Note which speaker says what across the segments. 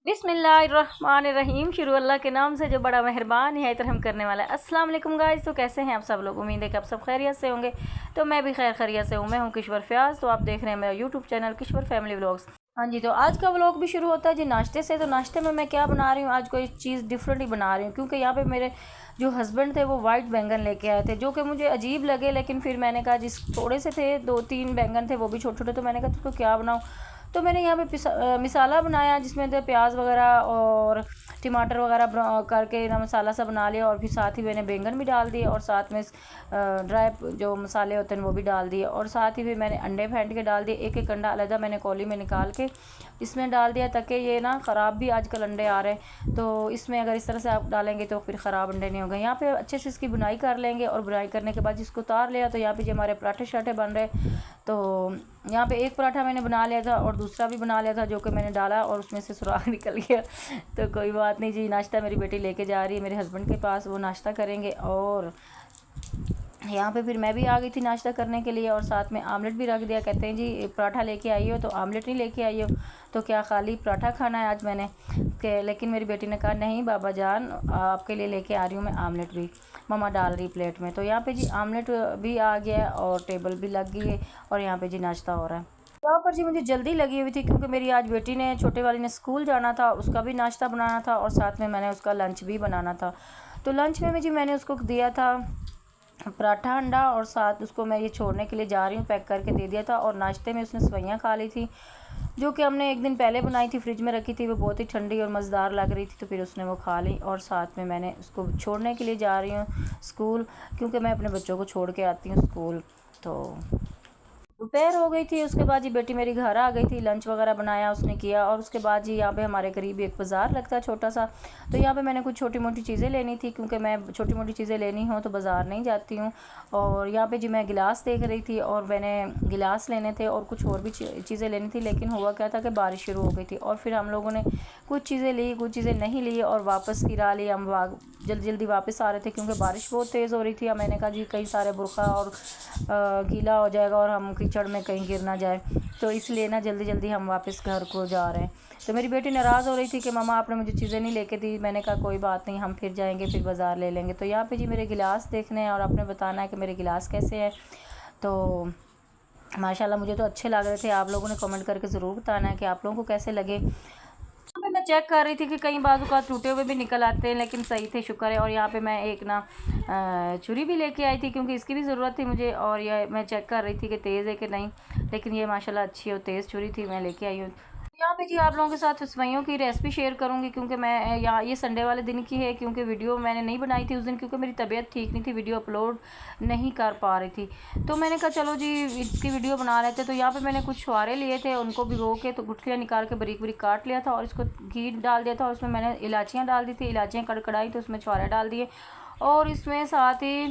Speaker 1: बिस्मिल्लाहिर्रहमानिर्रहीम। शुरू अल्लाह के नाम से जो बड़ा मेहरबान है रहम करने वाला है। अस्सलाम वालेकुम गाइस, तो कैसे हैं आप सब लोग? उम्मीद है कि आप सब खैरियत से होंगे। तो मैं भी खैरियत से हूँ। मैं हूँ किश्वर फयाज। तो आप देख रहे हैं मेरा YouTube channel Kishwar family vlogs. हाँ जी, तो आज का व्लॉग भी शुरू होता है जी नाश्ते से। तो नाश्ते में मैं क्या बना रही हूँ, आज कोई चीज़ डिफरेंट ही बना रही हूँ, क्योंकि यहाँ पे मेरे जो हस्बैंड थे वो वाइट बैंगन लेके आए थे, जो कि मुझे अजीब लगे। लेकिन फिर मैंने कहा, जिस थोड़े से थे, 2-3 बैंगन थे, वो भी छोटे छोटे, तो मैंने कहा तुझको क्या बनाऊँ। तो मैंने यहाँ पे मिसाला बनाया, जिसमें तो प्याज वगैरह और टमाटर वगैरह करके ना मसाला सा बना लिया, और फिर साथ ही मैंने बैंगन भी डाल दिए, और साथ में ड्राई जो मसाले होते हैं वो भी डाल दिए, और साथ ही फिर मैंने अंडे फेंट के डाल दिए। एक एक अंडा अलग मैंने कौली में निकाल के इसमें डाल दिया, ताकि ये ना ख़राब भी आजकल अंडे आ रहे हैं, तो इसमें अगर इस तरह से आप डालेंगे तो फिर ख़राब अंडे नहीं होंगे। यहाँ पे अच्छे से इसकी बुनाई कर लेंगे, और बुनाई करने के बाद जिसको उतार लिया, तो यहाँ पे जो हमारे पराठे शराठे बन रहे। तो यहाँ पे एक पराठा मैंने बना लिया था, और दूसरा भी बना लिया था, जो कि मैंने डाला और उसमें से सुराख निकल गया। तो कोई बात नहीं जी, नाश्ता मेरी बेटी लेके जा रही है मेरे हस्बैंड के पास, वो नाश्ता करेंगे। और यहाँ पे फिर मैं भी आ गई थी नाश्ता करने के लिए, और साथ में आमलेट भी रख दिया। कहते हैं जी पराठा लेके आई हो तो आमलेट नहीं लेके आई हो, तो क्या खाली पराठा खाना है आज मैंने के। लेकिन मेरी बेटी ने कहा नहीं बाबा जान, आपके लिए लेके आ रही हूँ मैं आमलेट भी, मम्मा डाल रही प्लेट में। तो यहाँ पे जी आमलेट भी आ गया, और टेबल भी लग गई है, और यहाँ पे जी नाश्ता हो रहा है। यहाँ पर जी मुझे जल्दी लगी हुई थी, क्योंकि मेरी आज बेटी ने, छोटे वाली ने स्कूल जाना था, उसका भी नाश्ता बनाना था, और साथ में मैंने उसका लंच भी बनाना था। तो लंच में जी मैंने उसको दिया था पराठा अंडा, और साथ उसको मैं ये छोड़ने के लिए जा रही हूँ, पैक करके दे दिया था। और नाश्ते में उसने सेवइयाँ खा ली थी, जो कि हमने एक दिन पहले बनाई थी, फ्रिज में रखी थी। वो बहुत ही ठंडी और मज़ेदार लग रही थी, तो फिर उसने वो खा ली। और साथ में मैंने उसको छोड़ने के लिए जा रही हूँ स्कूल, क्योंकि मैं अपने बच्चों को छोड़ के आती हूँ स्कूल। तो दोपहर हो गई थी, उसके बाद जी बेटी मेरी घर आ गई थी, लंच वगैरह बनाया उसने किया। और उसके बाद जी यहाँ पे हमारे करीब एक बाज़ार लगता है छोटा सा, तो यहाँ पे मैंने कुछ छोटी मोटी चीज़ें लेनी थी, क्योंकि मैं छोटी मोटी चीज़ें लेनी हो तो बाज़ार नहीं जाती हूँ। और यहाँ पे जी मैं गिलास देख रही थी, और मैंने गिलास लेने थे, और कुछ और भी चीज़ें लेनी थी। लेकिन हुआ क्या था कि बारिश शुरू हो गई थी, और फिर हम लोगों ने कुछ चीज़ें ली, कुछ चीज़ें नहीं ली, और वापस गिरा ली। हम जल्दी जल्दी वापस आ रहे थे, क्योंकि बारिश बहुत तेज़ हो रही थी। मैंने कहा जी कई सारे बुरखा और गीला हो जाएगा, और हम कीचड़ में कहीं गिर ना जाए, तो इसलिए ना जल्दी जल्दी हम वापस घर को जा रहे हैं। तो मेरी बेटी नाराज़ हो रही थी कि मम्मा आपने मुझे चीज़ें नहीं लेके दी। मैंने कहा कोई बात नहीं, हम फिर जाएंगे, फिर बाज़ार ले लेंगे। तो यहाँ पे जी मेरे गिलास देखने हैं, और आपने बताना है कि मेरे गिलास कैसे हैं। तो माशाल्लाह मुझे तो अच्छे लग रहे थे। आप लोगों ने कमेंट करके ज़रूर बताना है कि आप लोगों को कैसे लगे। यहाँ पे मैं चेक कर रही थी कि कई बाजू का टूटे हुए भी निकल आते हैं, लेकिन सही थे, शुक्र है। और यहाँ पे मैं एक ना छुरी भी लेके आई थी, क्योंकि इसकी भी ज़रूरत थी मुझे। और ये मैं चेक कर रही थी कि तेज़ है कि नहीं, लेकिन ये माशाल्लाह अच्छी और तेज़ छुरी थी, मैं लेके आई हूँ। यहाँ पे जी आप लोगों के साथ सेवइयों की रेसिपी शेयर करूँगी, क्योंकि मैं यहाँ ये संडे वाले दिन की है, क्योंकि वीडियो मैंने नहीं बनाई थी उस दिन, क्योंकि मेरी तबीयत ठीक नहीं थी, वीडियो अपलोड नहीं कर पा रही थी। तो मैंने कहा चलो जी इसकी वीडियो बना लेते। तो यहाँ पे मैंने कुछ छुहारे लिए थे, उनको भिगो के तो गुठलियाँ निकाल के बारीक बारीक काट लिया था, और इसको घी डाल दिया था, और उसमें मैंने इलायचियाँ डाल दी थी। इलायचियाँ कड़कड़ाई तो उसमें छुहारे डाल दिए, और इसमें साथ ही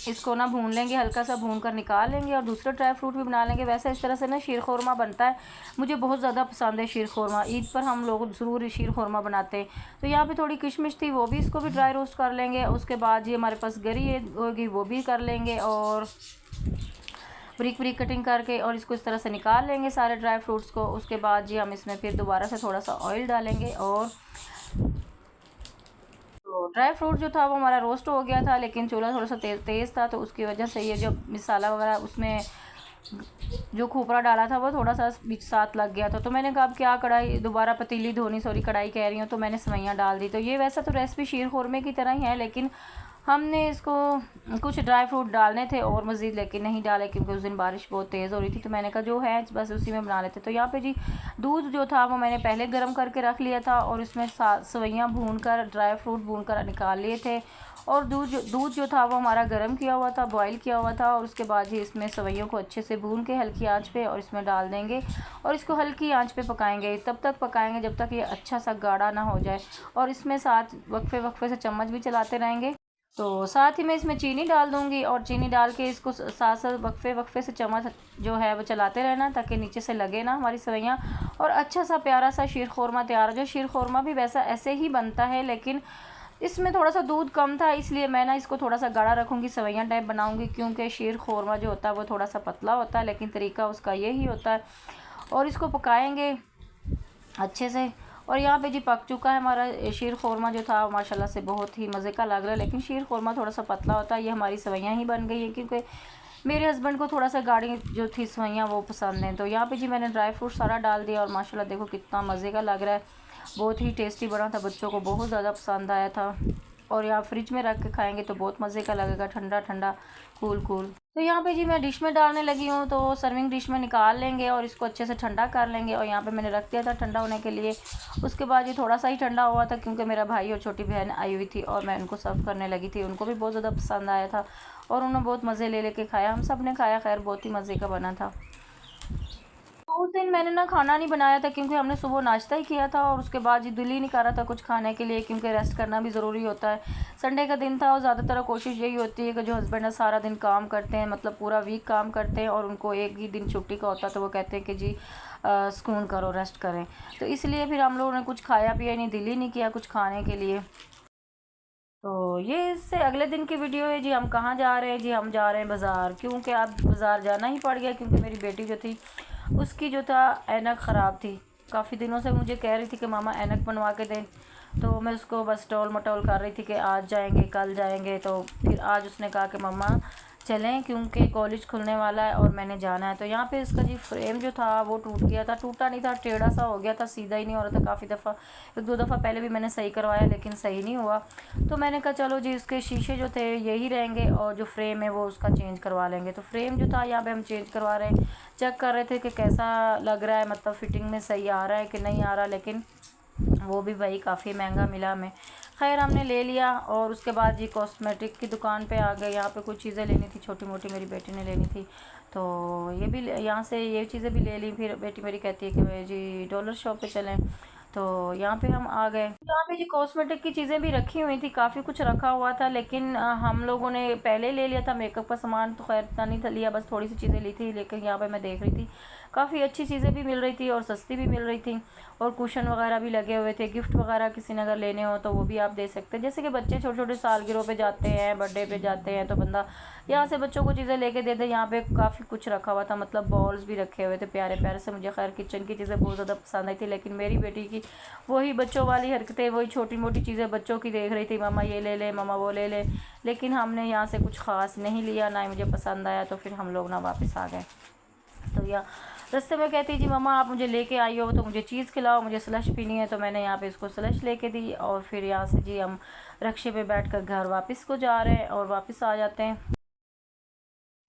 Speaker 1: इसको ना भून लेंगे, हल्का सा भून कर निकाल लेंगे, और दूसरा ड्राई फ्रूट भी बना लेंगे। वैसे इस तरह से ना शीर खोरमा बनता है, मुझे बहुत ज़्यादा पसंद है शीर खोरमा। ईद पर हम लोग ज़रूर शीर खोरमा बनाते हैं। तो यहाँ पे थोड़ी किशमिश थी, वो भी इसको भी ड्राई रोस्ट कर लेंगे। उसके बाद ये हमारे पास गरी होगी, वो भी कर लेंगे, और ब्रिक ब्रिक कटिंग करके, और इसको इस तरह से निकाल लेंगे सारे ड्राई फ्रूट्स को। उसके बाद जी हम इसमें फिर दोबारा से थोड़ा सा ऑयल डालेंगे, और तो ड्राई फ्रूट जो था वो हमारा रोस्ट हो गया था, लेकिन चूल्हा थोड़ा सा तेज़ था, तो उसकी वजह से ये जो मसाला वगैरह उसमें जो खोपरा डाला था वो थोड़ा सा बीच साथ लग गया था। तो मैंने कहा अब क्या, कढ़ाई दोबारा पतीली धोनी, सॉरी कढ़ाई कह रही हूँ। तो मैंने सेवइयाँ डाल दी। तो ये वैसा तो रेसिपी शीर खोरमे की तरह ही है, लेकिन हमने इसको कुछ ड्राई फ्रूट डालने थे और मज़ीद, लेकिन नहीं डाले, क्योंकि उस दिन बारिश बहुत तेज़ हो रही थी। तो मैंने कहा जो है बस उसी में बना लेते। तो यहाँ पे जी दूध जो था वो मैंने पहले गर्म करके रख लिया था, और इसमें सेवइयाँ भून कर, ड्राई फ्रूट भून कर निकाल लिए थे। और दूध जो था वो हमारा गर्म किया हुआ था, बॉईल किया हुआ था। और उसके बाद ही इसमें सेवइयों को अच्छे से भून के हल्की आंच पे और इसमें डाल देंगे, और इसको हल्की आंच पे पकाएंगे। तब तक पकाएंगे जब तक ये अच्छा सा गाढ़ा ना हो जाए, और इसमें साथ वक्फे वक्फे से चम्मच भी चलाते रहेंगे। तो साथ ही मैं इसमें चीनी डाल दूँगी, और चीनी डाल के इसको साथ साथ वक्फे वक्फे से चम्मच जो है वो चलाते रहना, ताकि नीचे से लगे ना हमारी सेवइयाँ। और अच्छा सा प्यारा सा शीर खोरमा तैयार हो जाए। शीर खोरमा भी वैसा ऐसे ही बनता है, लेकिन इसमें थोड़ा सा दूध कम था, इसलिए मैं ना इसको थोड़ा सा गाढ़ा रखूँगी, सेवइयाँ टाइप बनाऊँगी, क्योंकि शीर खोरमा जो होता है वो थोड़ा सा पतला होता है, लेकिन तरीका उसका यही होता है। और इसको पकाएँगे अच्छे से, और यहाँ पे जी पक चुका है हमारा शीर ख़ोरमा जो था माशाल्लाह से बहुत ही मज़े का लग रहा है। लेकिन शीर ख़ोरमा थोड़ा सा पतला होता है। ये हमारी सेवइयाँ ही बन गई है क्योंकि मेरे हस्बैंड को थोड़ा सा गाढ़ी जो थी सेवइयाँ वो पसंद हैं। तो यहाँ पे जी मैंने ड्राई फ्रूट सारा डाल दिया और माशाल्लाह देखो कितना मज़े का लग रहा है। बहुत ही टेस्टी बना था, बच्चों को बहुत ज़्यादा पसंद आया था। और यहाँ फ्रिज में रख के खाएंगे तो बहुत मज़े का लगेगा, ठंडा ठंडा कूल कूल। तो यहाँ पे जी मैं डिश में डालने लगी हूँ। तो सर्विंग डिश में निकाल लेंगे और इसको अच्छे से ठंडा कर लेंगे। और यहाँ पे मैंने रख दिया था ठंडा होने के लिए। उसके बाद ये थोड़ा सा ही ठंडा हुआ था क्योंकि मेरा भाई और छोटी बहन आई हुई थी और मैं उनको सर्व करने लगी थी। उनको भी बहुत ज़्यादा पसंद आया था और उन्होंने बहुत मज़े ले लेके खाया। हम सब ने खाया, खैर बहुत ही मज़े का बना था। तो उस दिन मैंने ना खाना नहीं बनाया था क्योंकि हमने सुबह नाश्ता ही किया था और उसके बाद जी दिल ही नहीं कर रहा था कुछ खाने के लिए क्योंकि रेस्ट करना भी ज़रूरी होता है। संडे का दिन था और ज़्यादातर कोशिश यही होती है कि जो हस्बैंड है सारा दिन काम करते हैं, मतलब पूरा वीक काम करते हैं और उनको एक ही दिन छुट्टी का होता है तो वो कहते हैं कि जी सुकून करो, रेस्ट करें। तो इसलिए फिर हम लोगों ने कुछ खाया पिया नहीं, दिल ही नहीं किया कुछ खाने के लिए। तो ये इससे अगले दिन की वीडियो है जी। हम कहाँ जा रहे हैं जी? हम जा रहे हैं बाज़ार, क्योंकि अब बाज़ार जाना ही पड़ गया क्योंकि मेरी बेटी जो थी उसकी जो था ऐनक ख़राब थी। काफ़ी दिनों से मुझे कह रही थी कि मामा ऐनक बनवा के दें। तो मैं उसको बस टोल मटोल कर रही थी कि आज जाएंगे कल जाएंगे। तो फिर आज उसने कहा कि मम्मा चलें क्योंकि कॉलेज खुलने वाला है और मैंने जाना है। तो यहाँ पे इसका जी फ्रेम जो था वो टूट गया था, टूटा नहीं था, टेढ़ा सा हो गया था, सीधा ही नहीं हो रहा था। काफ़ी दफ़ा, एक दो दफ़ा पहले भी मैंने सही करवाया लेकिन सही नहीं हुआ। तो मैंने कहा चलो जी इसके शीशे जो थे यही रहेंगे और जो फ्रेम है वो उसका चेंज करवा लेंगे। तो फ्रेम जो था यहाँ पे हम चेंज करवा रहे हैं, चेक कर रहे थे कि कैसा लग रहा है, मतलब फ़िटिंग में सही आ रहा है कि नहीं आ रहा। लेकिन वो भी भाई काफ़ी महंगा मिला हमें। खैर हमने ले लिया और उसके बाद जी कॉस्मेटिक की दुकान पे आ गए। यहाँ पे कुछ चीज़ें लेनी थी, छोटी मोटी मेरी बेटी ने लेनी थी तो ये भी यहाँ से ये चीज़ें भी ले ली। फिर बेटी मेरी कहती है कि जी डॉलर शॉप पे चलें, तो यहाँ पे हम आ गए। यहाँ पे जी कॉस्मेटिक की चीज़ें भी रखी हुई थी, काफ़ी कुछ रखा हुआ था लेकिन हम लोगों ने पहले ले लिया था। मेकअप का सामान तो खैर इतना नहीं था लिया, बस थोड़ी सी चीज़ें ली थी। लेकिन यहाँ पे मैं देख रही थी काफ़ी अच्छी चीज़ें भी मिल रही थी और सस्ती भी मिल रही थी और कुशन वगैरह भी लगे हुए थे। गिफ्ट वगैरह किसी ने अगर लेने हो तो वो भी आप दे सकते हैं। जैसे कि बच्चे छोटे छोटे सालगिरहों पे जाते हैं, बर्थडे पे जाते हैं तो बंदा यहाँ से बच्चों को चीज़ें लेके दे दे। यहाँ पे काफ़ी कुछ रखा हुआ था, मतलब बॉल्स भी रखे हुए थे प्यारे प्यारे से। मुझे खैर किचन की चीज़ें बहुत ज़्यादा पसंद आई थी लेकिन मेरी बेटी की वही बच्चों वाली हरकतें, वही छोटी मोटी चीज़ें बच्चों की देख रही थी, मामा ये ले ले, मामा वो ले ले। लेकिन हमने यहाँ से कुछ ख़ास नहीं लिया, ना ही मुझे पसंद आया। तो फिर हम लोग ना वापस आ गए। तो यह रास्ते में कहती जी मम्मा आप मुझे लेके आई हो तो मुझे चीज़ खिलाओ, मुझे स्लश पीनी है। तो मैंने यहाँ पे इसको स्लश लेके दी और फिर यहाँ से जी हम रक्शे पे बैठकर घर वापस को जा रहे हैं और वापस आ जाते हैं।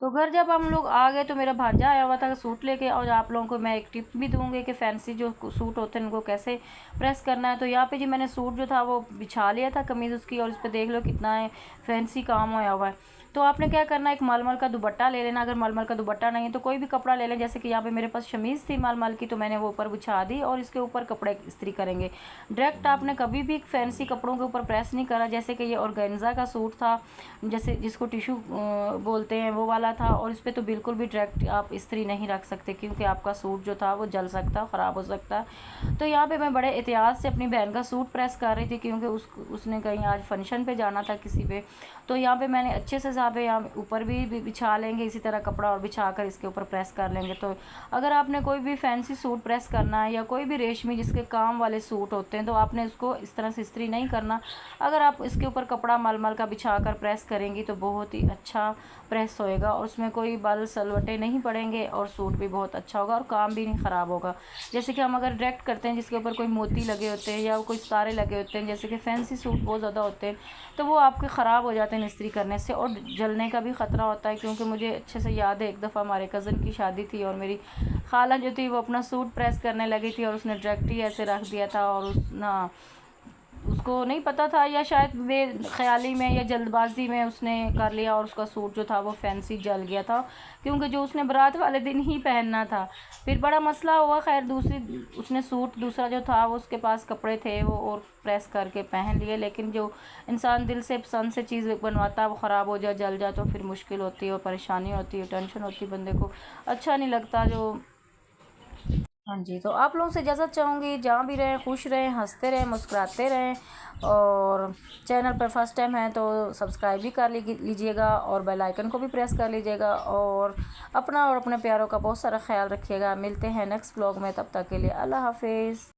Speaker 1: तो घर जब हम लोग आ गए तो मेरा भांजा आया हुआ था सूट लेके। और आप लोगों को मैं एक टिप भी दूंगी कि फैंसी जो सूट होते हैं उनको कैसे प्रेस करना है। तो यहाँ पे जी मैंने सूट जो था वो बिछा लिया था, कमीज़ उसकी, और इस पर देख लो कितना है फैंसी काम आया हुआ है। तो आपने क्या करना है, एक मलमल का दुपट्टा ले लेना। अगर मलमल का दुपट्टा नहीं है तो कोई भी कपड़ा ले लें। जैसे कि यहाँ पे मेरे पास शमीज़ थी मलमल की तो मैंने वो ऊपर बिछा दी और इसके ऊपर कपड़े इस्त्री करेंगे। डायरेक्ट आपने कभी भी फैंसी कपड़ों के ऊपर प्रेस नहीं करा। जैसे कि ये ऑर्गेन्जा का सूट था, जैसे जिसको टिशू बोलते हैं, वो वाला था। और इस पर तो बिल्कुल भी डायरेक्ट आप इस्त्री नहीं रख सकते क्योंकि आपका सूट जो था वो जल सकता, ख़राब हो सकता। तो यहाँ पे मैं बड़े एहतियात से अपनी बहन का सूट प्रेस कर रही थी क्योंकि उसने कहीं आज फंक्शन पे जाना था किसी पे। तो यहाँ पे मैंने अच्छे से यहाँ पे यहाँ ऊपर भी बिछा लेंगे इसी तरह कपड़ा और बिछा कर इसके ऊपर प्रेस कर लेंगे। तो अगर आपने कोई भी फैंसी सूट प्रेस करना है या कोई भी रेशमी जिसके काम वाले सूट होते हैं तो आपने इसको इस तरह से इस्त्री नहीं करना। अगर आप इसके ऊपर कपड़ा मलमल का बिछा कर प्रेस करेंगी तो बहुत ही अच्छा प्रेस होएगा और उसमें कोई बाल सलवटे नहीं पड़ेंगे और सूट भी बहुत अच्छा होगा और काम भी नहीं ख़राब होगा। जैसे कि हम अगर डायरेक्ट करते हैं जिसके ऊपर कोई मोती लगे होते हैं या कोई सितारे लगे होते हैं, जैसे कि फैंसी सूट बहुत ज़्यादा होते हैं, तो वो आपके ख़राब हो जाते हैं इस्त्री करने से और जलने का भी ख़तरा होता है। क्योंकि मुझे अच्छे से याद है एक दफ़ा हमारे कज़न की शादी थी और मेरी खाला जो थी वो अपना सूट प्रेस करने लगी थी और उसने डायरेक्ट ही ऐसे रख दिया था और उसको नहीं पता था या शायद बेख्याली में या जल्दबाजी में उसने कर लिया और उसका सूट जो था वो फैंसी जल गया था क्योंकि जो उसने बारात वाले दिन ही पहनना था। फिर बड़ा मसला हुआ। खैर उसने सूट दूसरा जो था वो उसके पास कपड़े थे वो और प्रेस करके पहन लिए। लेकिन जो इंसान दिल से पसंद से चीज़ बनवाता है वो ख़राब हो जाए, जल जाए तो फिर मुश्किल होती है और परेशानी होती है, टेंशन होती है, बंदे को अच्छा नहीं लगता जो। हाँ जी, तो आप लोगों से इजाज़त चाहूँगी, जहाँ भी रहें खुश रहें, हंसते रहें, मुस्कुराते रहें। और चैनल पर फर्स्ट टाइम है तो सब्सक्राइब भी कर लीजिएगा और बेल आइकन को भी प्रेस कर लीजिएगा और अपना और अपने प्यारों का बहुत सारा ख्याल रखिएगा। मिलते हैं नेक्स्ट ब्लॉग में, तब तक के लिए अल्लाह हाफिज़।